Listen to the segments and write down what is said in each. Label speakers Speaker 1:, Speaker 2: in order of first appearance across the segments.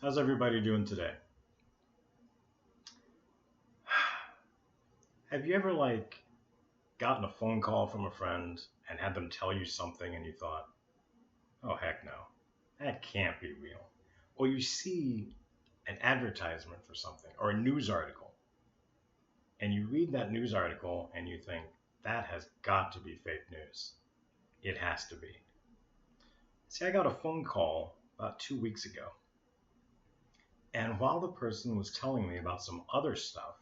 Speaker 1: How's everybody doing today? Have you ever gotten a phone call from a friend and had them tell you something and you thought, "Oh heck no. That can't be real." Or you see an advertisement for something or a news article and you read that news article and you think, "That has got to be fake news. It has to be." See, I got a phone call about 2 weeks ago, and while the person was telling me about some other stuff,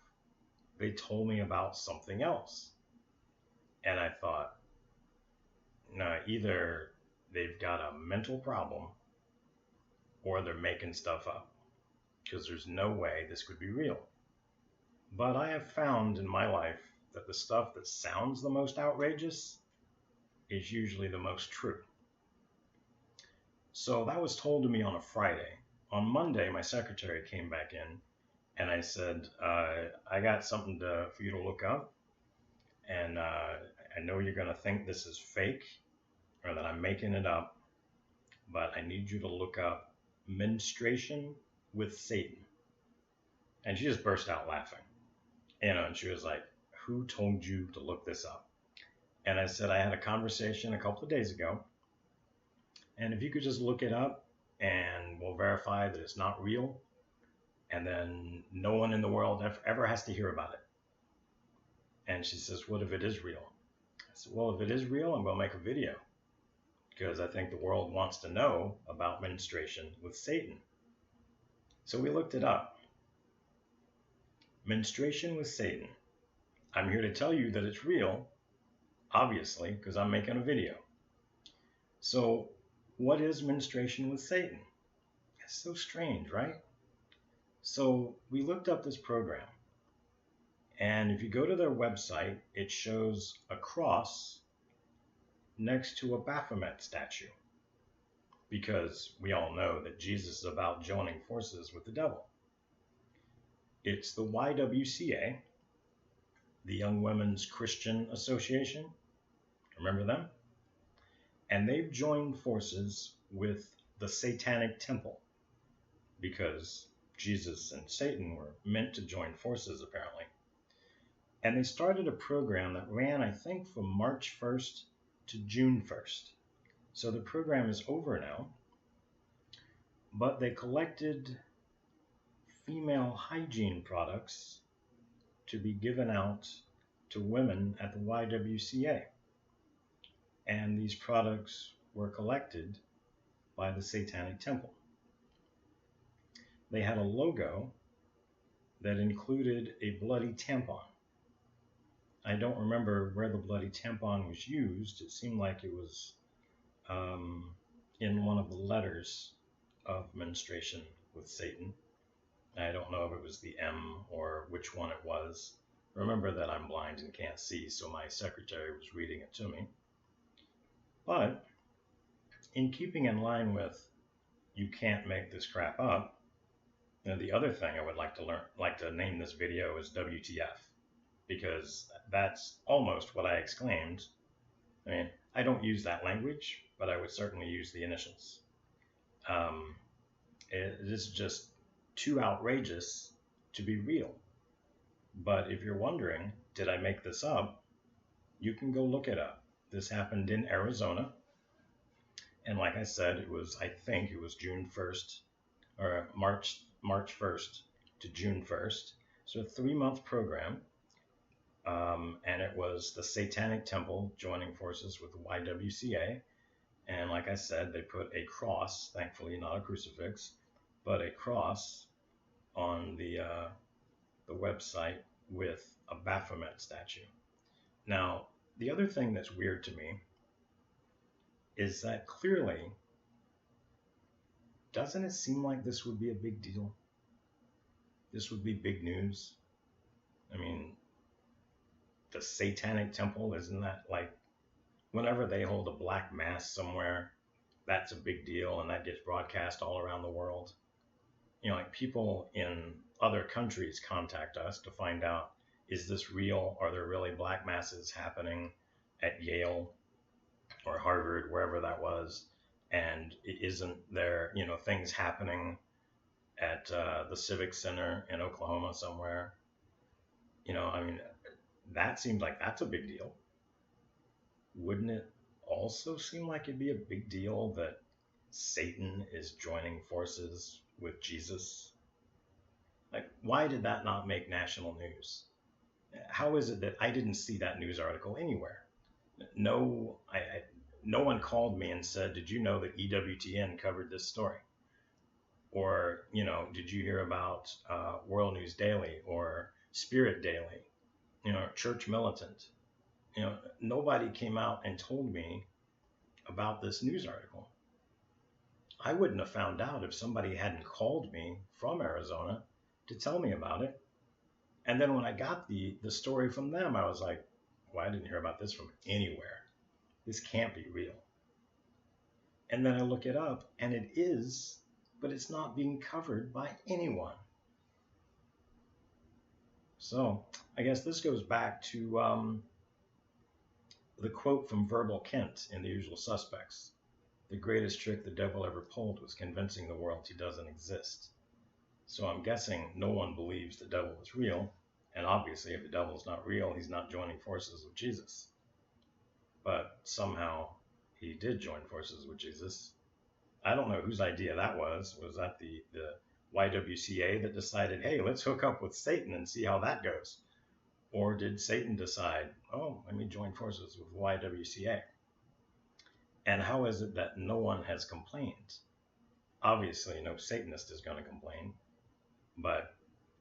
Speaker 1: they told me about something else. And I thought, no, either they've got a mental problem or they're making stuff up, because there's no way this could be real. But I have found in my life that the stuff that sounds the most outrageous is usually the most true. So that was told to me on a Friday. On Monday, my secretary came back in and I said, I got something for you to look up. And I know you're going to think this is fake or that I'm making it up, but I need you to look up Menstruation with Satan. And she just burst out laughing. And she was like, "Who told you to look this up?" And I said, "I had a conversation a couple of days ago. And if you could just look it up and we'll verify that it's not real. And then no one in the world ever has to hear about it." And she says, "What if it is real?" I said, "Well, if it is real, I'm going to make a video because I think the world wants to know about menstruation with Satan." So we looked it up. Menstruation with Satan. I'm here to tell you that it's real, obviously, because I'm making a video. So what is menstruation with Satan? It's so strange, right? So we looked up this program. And if you go to their website, it shows a cross next to a Baphomet statue, because we all know that Jesus is about joining forces with the devil. It's the YWCA, the Young Women's Christian Association. Remember them? And they've joined forces with the Satanic Temple because Jesus and Satan were meant to join forces, apparently. And they started a program that ran, I think, from March 1st to June 1st. So the program is over now, but they collected female hygiene products to be given out to women at the YWCA. And these products were collected by the Satanic Temple. They had a logo that included a bloody tampon. I don't remember where the bloody tampon was used. It seemed like it was in one of the letters of Menstruation with Satan. I don't know if it was the M or which one it was. Remember that I'm blind and can't see, so my secretary was reading it to me. But in keeping in line with you can't make this crap up, the other thing I would like to name this video is WTF, because that's almost what I exclaimed. I mean, I don't use that language, but I would certainly use the initials. It is just too outrageous to be real. But if you're wondering, did I make this up? You can go look it up. This happened in Arizona. And like I said, I think it was June 1st or March 1st to June 1st. So a 3-month program. And it was the Satanic Temple joining forces with the YWCA. And like I said, they put a cross, thankfully not a crucifix, but a cross on the website with a Baphomet statue. Now, the other thing that's weird to me is that clearly, doesn't it seem like this would be a big deal? This would be big news. I mean, the Satanic Temple, isn't that like whenever they hold a black mass somewhere, that's a big deal and that gets broadcast all around the world? Like people in other countries contact us to find out, is this real? Are there really black masses happening at Yale or Harvard, wherever that was? And isn't there, things happening at the Civic Center in Oklahoma somewhere. I mean, that seems like that's a big deal. Wouldn't it also seem like it'd be a big deal that Satan is joining forces with Jesus? Like, why did that not make national news? How is it that I didn't see that news article anywhere? No one called me and said, "Did you know that EWTN covered this story?" Or, "Did you hear about World News Daily or Spirit Daily, Church Militant?" Nobody came out and told me about this news article. I wouldn't have found out if somebody hadn't called me from Arizona to tell me about it. And then when I got the story from them, I was like, well, I didn't hear about this from anywhere. This can't be real. And then I look it up, and it is, but it's not being covered by anyone. So I guess this goes back to the quote from Verbal Kent in The Usual Suspects. The greatest trick the devil ever pulled was convincing the world he doesn't exist. So I'm guessing no one believes the devil is real, and obviously if the devil is not real, he's not joining forces with Jesus. But somehow he did join forces with Jesus. I don't know whose idea that was. Was that the YWCA that decided, hey, let's hook up with Satan and see how that goes? Or did Satan decide, oh, let me join forces with YWCA? And how is it that no one has complained? Obviously, no Satanist is going to complain, but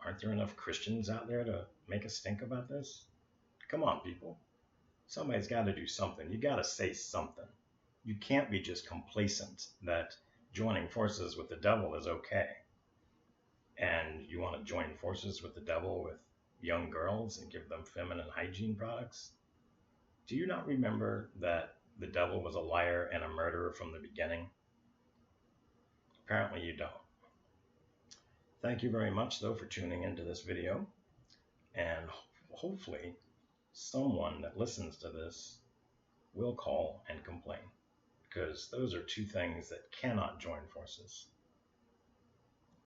Speaker 1: aren't there enough Christians out there to make a stink about this? Come on, people. Somebody's got to do something. You got to say something. You can't be just complacent that joining forces with the devil is okay. And you want to join forces with the devil with young girls and give them feminine hygiene products? Do you not remember that the devil was a liar and a murderer from the beginning? Apparently you don't. Thank you very much, though, for tuning into this video. And hopefully someone that listens to this will call and complain, because those are two things that cannot join forces.